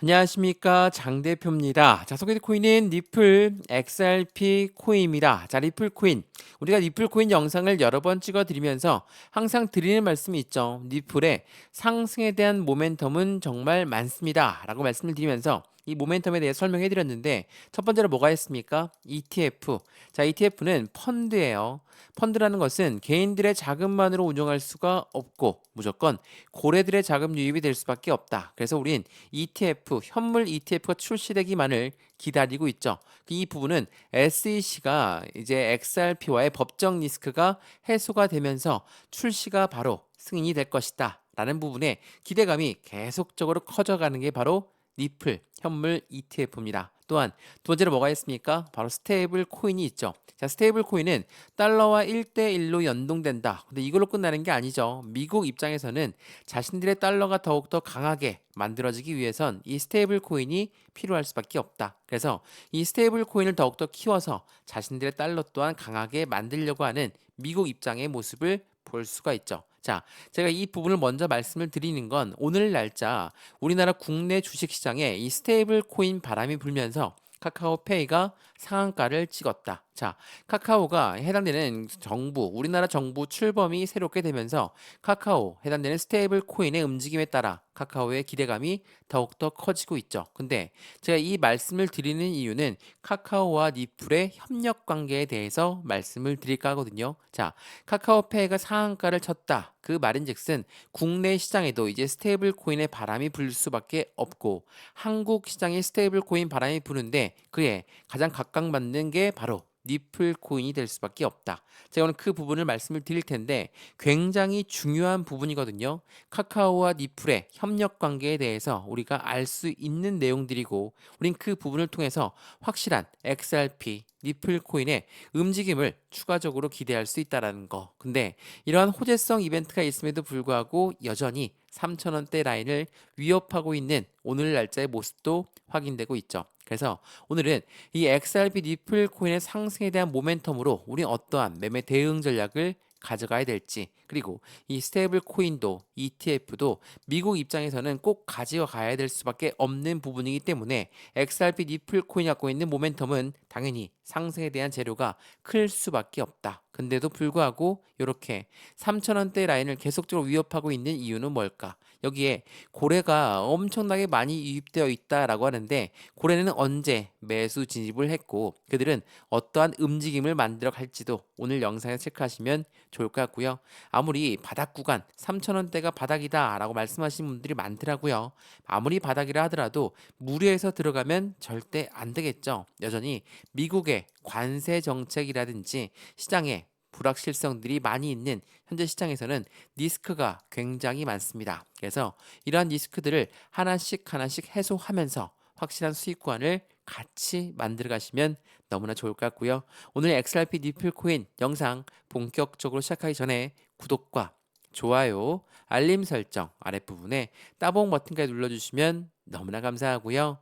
안녕하십니까 장 대표입니다. 자, 소개될 코인은 리플 XRP 코인입니다. 자, 리플 코인, 우리가 리플 코인 영상을 여러 번 찍어드리면서 항상 드리는 말씀이 있죠. 리플의 상승에 대한 모멘텀은 정말 많습니다 라고 말씀을 드리면서 이 모멘텀에 대해 설명해 드렸는데, 첫 번째로 뭐가 있습니까? ETF. 자, ETF는 펀드예요. 펀드라는 것은 개인들의 자금만으로 운영할 수가 없고 무조건 고래들의 자금 유입이 될 수밖에 없다. 그래서 우린 ETF, 현물 ETF가 출시되기만을 기다리고 있죠. 이 부분은 SEC가 이제 XRP와의 법적 리스크가 해소가 되면서 출시가 바로 승인이 될 것이다 라는 부분에 기대감이 계속적으로 커져가는 게 바로 리플 현물 ETF입니다. 또한 두 번째로 뭐가 있습니까? 바로 스테이블 코인이 있죠. 자, 스테이블 코인은 달러와 1대1로 연동된다. 근데 이걸로 끝나는 게 아니죠. 미국 입장에서는 자신들의 달러가 더욱더 강하게 만들어지기 위해선 이 스테이블 코인이 필요할 수밖에 없다. 그래서 이 스테이블 코인을 더욱더 키워서 자신들의 달러 또한 강하게 만들려고 하는 미국 입장의 모습을 볼 수가 있죠. 자, 제가 이 부분을 먼저 말씀을 드리는 건 오늘 날짜 우리나라 국내 주식시장에 이 스테이블 코인 바람이 불면서 카카오페이가 상한가를 찍었다. 자, 카카오가 해당되는 정부, 우리나라 정부 출범이 새롭게 되면서 카카오 해당되는 스테이블 코인의 움직임에 따라 카카오의 기대감이 더욱더 커지고 있죠. 근데 제가 이 말씀을 드리는 이유는 카카오와 리플의 협력 관계에 대해서 말씀을 드릴까 하거든요. 자, 카카오페이가 상한가를 쳤다. 그 말인즉슨 국내 시장에도 이제 스테이블 코인의 바람이 불 수밖에 없고, 한국 시장에 스테이블 코인 바람이 부는데 그에 가장 각광받는 게 바로 리플 코인이 될 수밖에 없다. 제가 오늘 그 부분을 말씀을 드릴 텐데 굉장히 중요한 부분이거든요. 카카오와 리플의 협력 관계에 대해서 우리가 알 수 있는 내용들이고, 우린 그 부분을 통해서 확실한 XRP 리플 코인의 움직임을 추가적으로 기대할 수 있다라는 거. 근데 이러한 호재성 이벤트가 있음에도 불구하고 여전히 3,000원대 라인을 위협하고 있는 오늘 날짜의 모습도 확인되고 있죠. 그래서 오늘은 이 XRP 리플 코인의 상승에 대한 모멘텀으로 우리 어떠한 매매 대응 전략을 가져가야 될지, 그리고 이 스테이블 코인도 ETF도 미국 입장에서는 꼭 가져가야 될 수밖에 없는 부분이기 때문에 XRP 리플 코인이 갖고 있는 모멘텀은 당연히 상승에 대한 재료가 클 수밖에 없다. 근데도 불구하고 이렇게 3,000원대 라인을 계속적으로 위협하고 있는 이유는 뭘까? 여기에 고래가 엄청나게 많이 유입되어 있다라고 하는데, 고래는 언제 매수 진입을 했고 그들은 어떠한 움직임을 만들어 갈지도 오늘 영상에 체크하시면 좋을 것 같고요. 아무리 바닥 구간 3,000원대가 바닥이다라고 말씀하시는 분들이 많더라고요. 아무리 바닥이라 하더라도 무리해서 들어가면 절대 안 되겠죠. 여전히 미국의 관세 정책이라든지 시장에 불확실성들이 많이 있는 현재 시장에서는 리스크가 굉장히 많습니다. 그래서 이러한 리스크들을 하나씩 하나씩 해소하면서 확실한 수익권을 같이 만들어 가시면 너무나 좋을 것 같고요. 오늘 XRP 니플 코인 영상 본격적으로 시작하기 전에 구독과 좋아요, 알림 설정 아랫부분에 따봉 버튼까지 눌러주시면 너무나 감사하고요.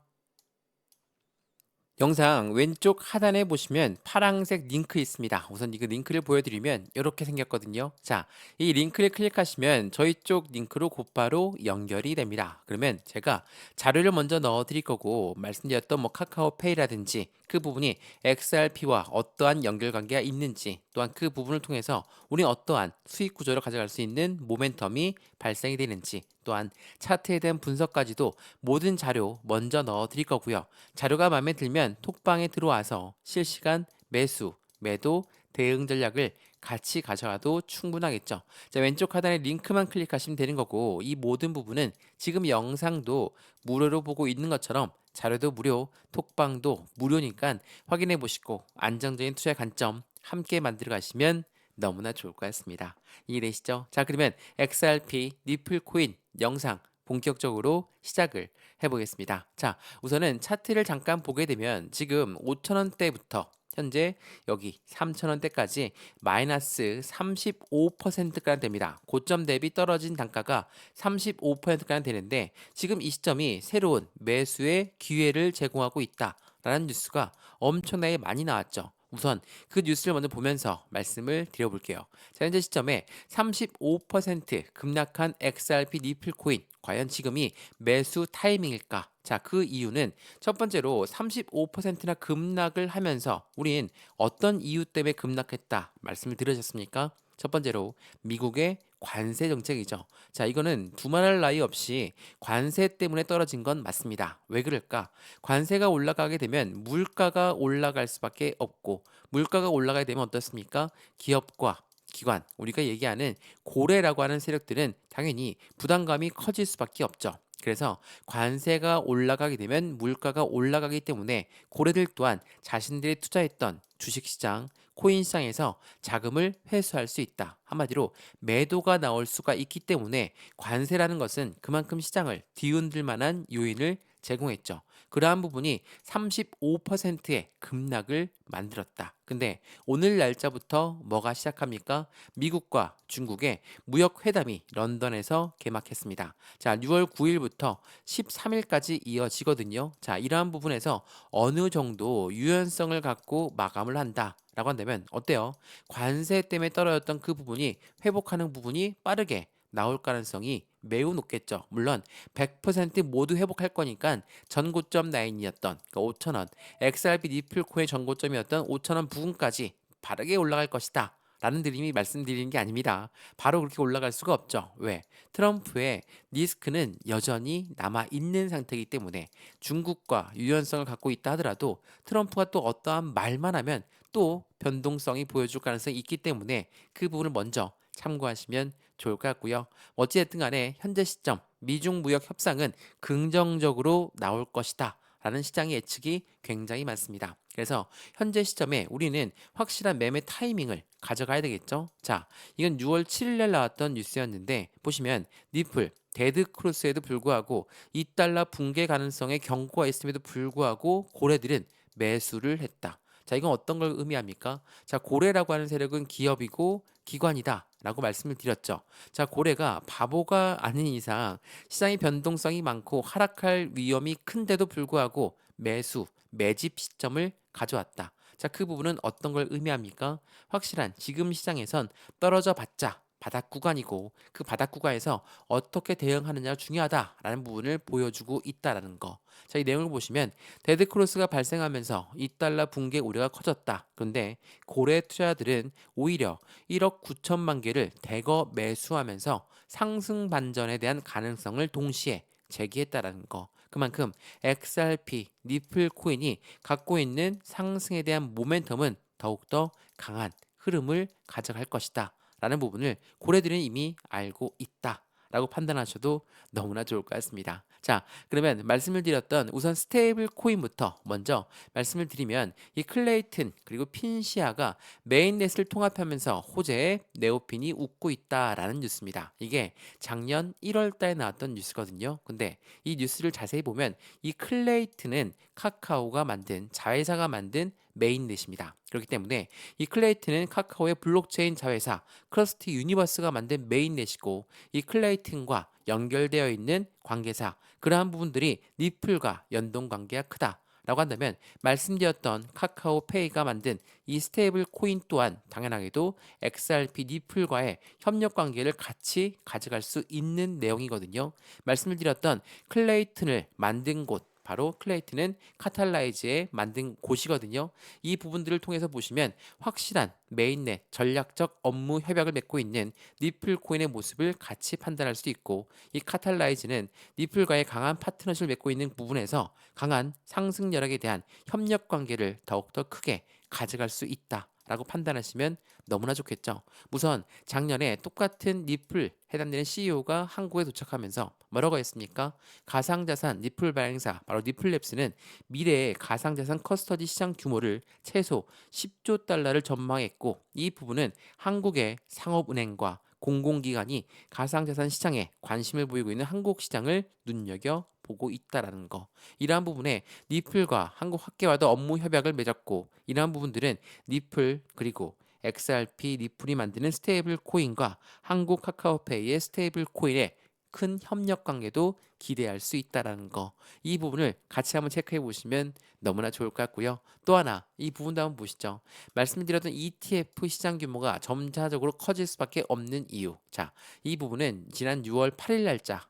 영상 왼쪽 하단에 보시면 파란색 링크 있습니다. 우선 이 링크를 보여드리면 이렇게 생겼거든요. 자, 이 링크를 클릭하시면 저희 쪽 링크로 곧바로 연결이 됩니다. 그러면 제가 자료를 먼저 넣어 드릴 거고, 말씀드렸던 뭐 카카오페이라든지 그 부분이 XRP와 어떠한 연결관계가 있는지, 또한 그 부분을 통해서 우리 어떠한 수익 구조를 가져갈 수 있는 모멘텀이 발생이 되는지, 또한 차트에 대한 분석까지도 모든 자료 먼저 넣어 드릴 거고요. 자료가 마음에 들면 톡방에 들어와서 실시간 매수, 매도, 대응 전략을 같이 가져가도 충분하겠죠. 자, 왼쪽 하단에 링크만 클릭하시면 되는 거고, 이 모든 부분은 지금 영상도 무료로 보고 있는 것처럼 자료도 무료, 톡방도 무료니까 확인해 보시고 안정적인 투자의 관점 함께 만들어 가시면 너무나 좋을 것 같습니다. 이해되시죠? 자, 그러면 XRP 리플 코인 영상 본격적으로 시작을 해보겠습니다. 자, 우선은 차트를 잠깐 보게 되면 지금 5,000원대부터 현재 여기 3,000원대까지 마이너스 35%가량 됩니다. 고점 대비 떨어진 단가가 35%가량 되는데, 지금 이 시점이 새로운 매수의 기회를 제공하고 있다라는 뉴스가 엄청나게 많이 나왔죠. 우선 그 뉴스를 먼저 보면서 말씀을 드려볼게요. 자, 현재 시점에 35% 급락한 XRP 리플 코인, 과연 지금이 매수 타이밍일까? 자, 그 이유는 첫 번째로 35%나 급락을 하면서 우린 어떤 이유 때문에 급락했다 말씀을 드렸습니까? 첫 번째로 미국의 관세 정책이죠. 자, 이거는 두말할 나위 없이 관세 때문에 떨어진 건 맞습니다. 왜 그럴까? 관세가 올라가게 되면 물가가 올라갈 수밖에 없고 물가가 올라가게 되면 어떻습니까? 기업과 기관, 우리가 얘기하는 고래라고 하는 세력들은 당연히 부담감이 커질 수밖에 없죠. 그래서 관세가 올라가게 되면 물가가 올라가기 때문에 고래들 또한 자신들이 투자했던 주식시장, 코인시장에서 자금을 회수할 수 있다. 한마디로 매도가 나올 수가 있기 때문에 관세라는 것은 그만큼 시장을 뒤흔들 만한 요인을 제공했죠. 그러한 부분이 35%의 급락을 만들었다. 근데 오늘 날짜부터 뭐가 시작합니까? 미국과 중국의 무역 회담이 런던에서 개막했습니다. 자, 6월 9일부터 13일까지 이어지거든요. 자, 이러한 부분에서 어느 정도 유연성을 갖고 마감을 한다. 라고 한다면 어때요? 관세 때문에 떨어졌던 그 부분이 회복하는 부분이 빠르게 나올 가능성이 매우 높겠죠. 물론 100% 모두 회복할 거니까 전고점 라인이었던 그러니까 5,000원, XRP 니플코의 전고점이었던 5,000원 부근까지 바르게 올라갈 것이다. 라는 드림이 말씀드리는 게 아닙니다. 바로 그렇게 올라갈 수가 없죠. 왜? 트럼프의 리스크는 여전히 남아 있는 상태이기 때문에 중국과 유연성을 갖고 있다 하더라도 트럼프가 또 어떠한 말만 하면 또 변동성이 보여줄 가능성이 있기 때문에 그 부분을 먼저 참고하시면 좋을 것 같고요. 어찌됐든 간에 현재 시점 미중 무역 협상은 긍정적으로 나올 것이다. 라는 시장의 예측이 굉장히 많습니다. 그래서 현재 시점에 우리는 확실한 매매 타이밍을 가져가야 되겠죠. 자, 이건 6월 7일 날 나왔던 뉴스였는데 보시면 니플 데드 크로스에도 불구하고 2달러 붕괴 가능성의 경고가 있음에도 불구하고 고래들은 매수를 했다. 자, 이건 어떤 걸 의미합니까? 자, 고래라고 하는 세력은 기업이고 기관이다. 라고 말씀을 드렸죠. 자, 고래가 바보가 아닌 이상 시장의 변동성이 많고 하락할 위험이 큰데도 불구하고 매집 시점을 가져왔다. 자, 그 부분은 어떤 걸 의미합니까? 확실한 지금 시장에선 떨어져 봤자 바닥 구간이고 그 바닥 구간에서 어떻게 대응하느냐가 중요하다라는 부분을 보여주고 있다라는 거. 자, 이 내용을 보시면 데드 크로스가 발생하면서 2달러 붕괴 우려가 커졌다. 그런데 고래 투자들은 오히려 1억 9천만 개를 대거 매수하면서 상승 반전에 대한 가능성을 동시에 제기했다라는 거. 그만큼 XRP, 니플 코인이 갖고 있는 상승에 대한 모멘텀은 더욱더 강한 흐름을 가져갈 것이다. 라는 부분을 고래들은 이미 알고 있다. 라고 판단하셔도 너무나 좋을 것 같습니다. 자, 그러면 말씀을 드렸던 우선 스테이블 코인부터 먼저 말씀을 드리면 이 클레이튼 그리고 핀시아가 메인넷을 통합하면서 호재의 네오핀이 웃고 있다라는 뉴스입니다. 이게 작년 1월 달에 나왔던 뉴스거든요. 근데 이 뉴스를 자세히 보면 이 클레이튼은 카카오가 만든 자회사가 만든 메인넷입니다. 그렇기 때문에 이 클레이튼은 카카오의 블록체인 자회사 크러스티 유니버스가 만든 메인넷이고 이 클레이튼과 연결되어 있는 관계사 그러한 부분들이 니플과 연동 관계가 크다. 라고 한다면 말씀드렸던 카카오페이가 만든 이 스테이블 코인 또한 당연하게도 XRP 니플과의 협력 관계를 같이 가져갈 수 있는 내용이거든요. 말씀을 드렸던 클레이튼을 만든 곳 바로 클레이튼은 카탈라이즈에 만든 곳이거든요. 이 부분들을 통해서 보시면 확실한 메인넷 전략적 업무 협약을 맺고 있는 니플 코인의 모습을 같이 판단할 수 있고 이 카탈라이즈는 니플과의 강한 파트너십을 맺고 있는 부분에서 강한 상승 여력에 대한 협력 관계를 더욱더 크게 가져갈 수 있다. 라고 판단하시면 너무나 좋겠죠. 우선 작년에 똑같은 니플 해당되는 CEO가 한국에 도착하면서 뭐라고 했습니까? 가상자산 니플 발행사 바로 니플랩스는 미래의 가상자산 커스터디 시장 규모를 최소 10조 달러를 전망했고 이 부분은 한국의 상업은행과 공공기관이 가상자산 시장에 관심을 보이고 있는 한국 시장을 눈여겨 보고 있다라는 거. 이러한 부분에 니플과 한국 학계와도 업무 협약을 맺었고 이러한 부분들은 니플 그리고 XRP 니플이 만드는 스테이블 코인과 한국 카카오페이의 스테이블 코인의 큰 협력 관계도 기대할 수 있다라는 거. 이 부분을 같이 한번 체크해 보시면 너무나 좋을 것 같고요. 또 하나 이 부분도 한번 보시죠. 말씀드렸던 ETF 시장 규모가 점차적으로 커질 수밖에 없는 이유. 자, 이 부분은 지난 6월 8일 날짜,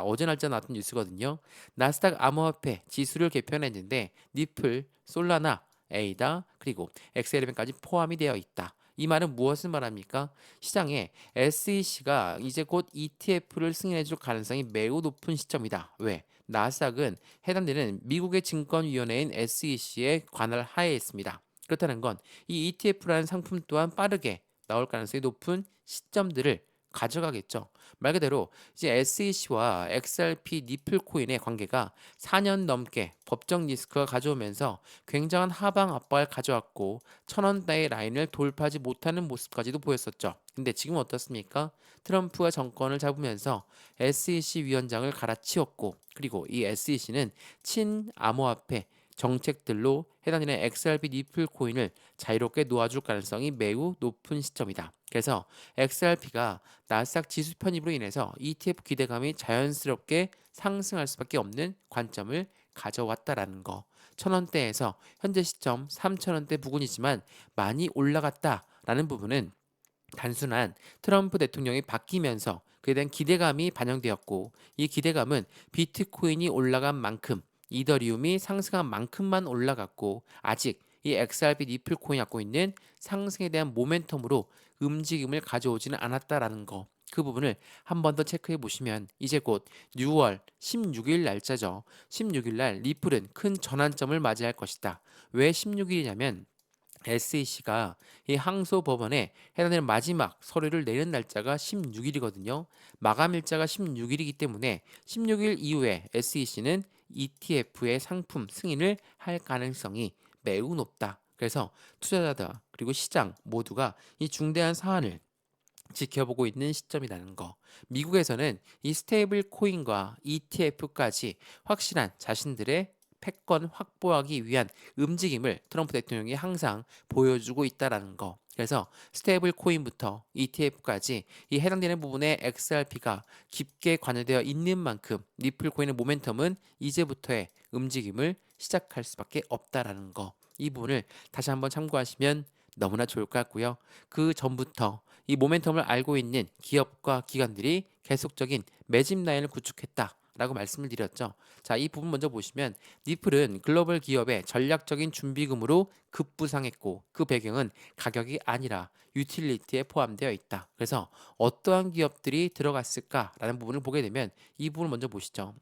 어제 날짜 나왔던 뉴스거든요. 나스닥 암호화폐 지수를 개편했는데 니플, 솔라나, 에이다, 그리고 엑셀리멘까지 포함이 되어 있다. 이 말은 무엇을 말합니까? 시장에 SEC가 이제 곧 ETF를 승인해 줄 가능성이 매우 높은 시점이다. 왜? 나스닥은 해당되는 미국의 증권위원회인 SEC의 관할 하에 있습니다. 그렇다는 건 이 ETF라는 상품 또한 빠르게 나올 가능성이 높은 시점들을 가져가겠죠. 말 그대로 이제 SEC와 XRP 니플 코인의 관계가 4년 넘게 법적 리스크가 가져오면서 굉장한 하방 압박을 가져왔고 1,000원대의 라인을 돌파하지 못하는 모습까지도 보였었죠. 근데 지금 어떻습니까? 트럼프가 정권을 잡으면서 SEC 위원장을 갈아치웠고 그리고 이 SEC는 친암호화폐 정책들로 해당되는 XRP 니플 코인을 자유롭게 놓아줄 가능성이 매우 높은 시점이다. 그래서 XRP가 나스닥 지수 편입으로 인해서 ETF 기대감이 자연스럽게 상승할 수밖에 없는 관점을 가져왔다라는 거. 1,000원대에서 현재 시점 3,000원대 부근이지만 많이 올라갔다라는 부분은 단순한 트럼프 대통령이 바뀌면서 그에 대한 기대감이 반영되었고 이 기대감은 비트코인이 올라간 만큼 이더리움이 상승한 만큼만 올라갔고 아직 이 XRP 니플 코인이 갖고 있는 상승에 대한 모멘텀으로 움직임을 가져오지는 않았다라는 거. 그 부분을 한 번 더 체크해 보시면 이제 곧 6월 16일 날짜죠. 16일 날 리플은 큰 전환점을 맞이할 것이다. 왜 16일이냐면 SEC가 이 항소법원에 해당되는 마지막 서류를 내는 날짜가 16일이거든요. 마감 일자가 16일이기 때문에 16일 이후에 SEC는 ETF의 상품 승인을 할 가능성이 매우 높다. 그래서 투자자들 그리고 시장 모두가 이 중대한 사안을 지켜보고 있는 시점이라는 거. 미국에서는 이 스테이블 코인과 ETF까지 확실한 자신들의 패권 확보하기 위한 움직임을 트럼프 대통령이 항상 보여주고 있다라는 거. 그래서 스테이블 코인부터 ETF까지 이 해당되는 부분에 XRP가 깊게 관여되어 있는 만큼 리플 코인의 모멘텀은 이제부터의 움직임을 시작할 수밖에 없다라는 거. 이 부분을 다시 한번 참고하시면 너무나 좋을 것 같고요. 그 전부터 이 모멘텀을 알고 있는 기업과 기관들이 계속적인 매집 라인을 구축했다라고 말씀을 드렸죠. 자, 이 부분 먼저 보시면 니플은 글로벌 기업의 전략적인 준비금으로 급부상했고 그 배경은 가격이 아니라 유틸리티에 포함되어 있다. 그래서 어떠한 기업들이 들어갔을까라는 부분을 보게 되면 이 부분을 먼저 보시죠.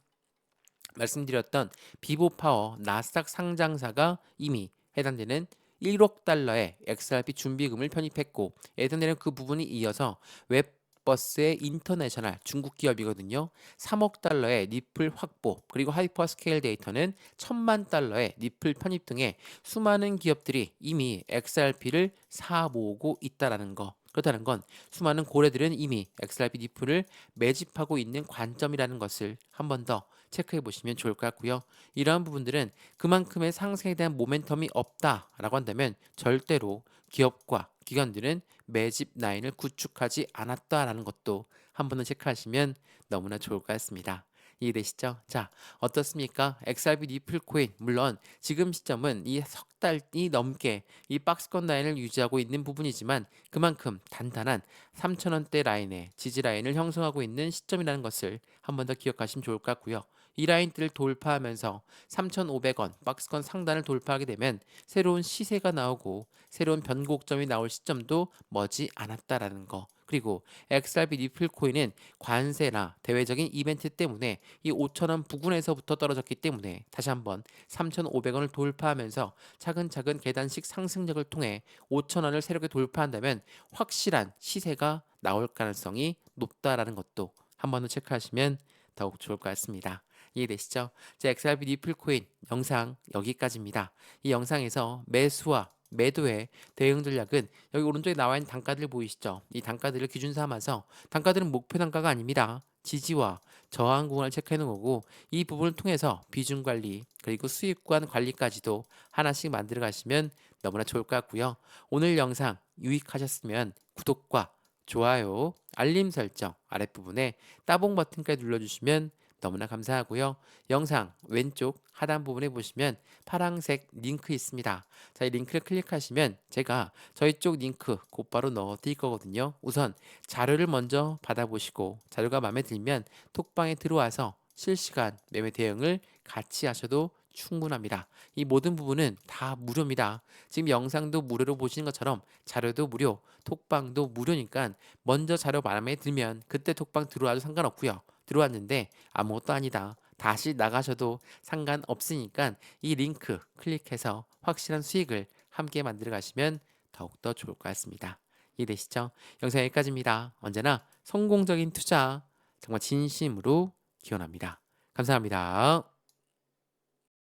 말씀드렸던 비보파워 나스닥 상장사가 이미 해당되는 1억 달러의 XRP 준비금을 편입했고 해당되는 그 부분이 이어서 웹버스의 인터내셔널 중국 기업이거든요. 3억 달러의 니플 확보 그리고 하이퍼스케일 데이터는 1,000만 달러의 니플 편입 등의 수많은 기업들이 이미 XRP를 사 모으고 있다라는 거. 그렇다는 건 수많은 고래들은 이미 XRP 니플을 매집하고 있는 관점이라는 것을 한 번 더 체크해 보시면 좋을 것 같고요. 이러한 부분들은 그만큼의 상승에 대한 모멘텀이 없다라고 한다면 절대로 기업과 기관들은 매집 라인을 구축하지 않았다라는 것도 한 번 더 체크하시면 너무나 좋을 것 같습니다. 이해되시죠? 자, 어떻습니까? XRP 니플 코인 물론 지금 시점은 이 석 달이 넘게 이 박스권 라인을 유지하고 있는 부분이지만 그만큼 단단한 3,000원대 라인의 지지 라인을 형성하고 있는 시점이라는 것을 한 번 더 기억하시면 좋을 것 같고요. 이 라인들을 돌파하면서 3,500원 박스권 상단을 돌파하게 되면 새로운 시세가 나오고 새로운 변곡점이 나올 시점도 머지 않았다라는 거. 그리고 XRP 니플 코인은 관세나 대외적인 이벤트 때문에 이 5,000원 부근에서부터 떨어졌기 때문에 다시 한번 3,500원을 돌파하면서 차근차근 계단식 상승력을 통해 5,000원을 새롭게 돌파한다면 확실한 시세가 나올 가능성이 높다라는 것도 한 번 더 체크하시면 더욱 좋을 것 같습니다. 이해되시죠? 자, XRP 니플 코인 영상 여기까지입니다. 이 영상에서 매수와 매도의 대응 전략은 여기 오른쪽에 나와 있는 단가들 보이시죠? 이 단가들을 기준 삼아서 단가들은 목표 단가가 아닙니다. 지지와 저항 구간을 체크해 놓은 거고 이 부분을 통해서 비중 관리 그리고 수익 구간 관리까지도 하나씩 만들어 가시면 너무나 좋을 것 같고요. 오늘 영상 유익하셨으면 구독과 좋아요, 알림 설정 아랫부분에 따봉 버튼까지 눌러주시면 너무나 감사하고요. 영상 왼쪽 하단 부분에 보시면 파란색 링크 있습니다. 자, 이 링크를 클릭하시면 제가 저희 쪽 링크 곧바로 넣어 드릴 거거든요. 우선 자료를 먼저 받아보시고 자료가 마음에 들면 톡방에 들어와서 실시간 매매 대응을 같이 하셔도 충분합니다. 이 모든 부분은 다 무료입니다. 지금 영상도 무료로 보시는 것처럼 자료도 무료, 톡방도 무료니까 먼저 자료 마음에 들면 그때 톡방 들어와도 상관없고요. 들어왔는데 아무것도 아니다. 다시 나가셔도 상관없으니까 이 링크 클릭해서 확실한 수익을 함께 만들어 가시면 더욱더 좋을 것 같습니다. 이해되시죠? 영상 여기까지입니다. 언제나 성공적인 투자 정말 진심으로 기원합니다. 감사합니다.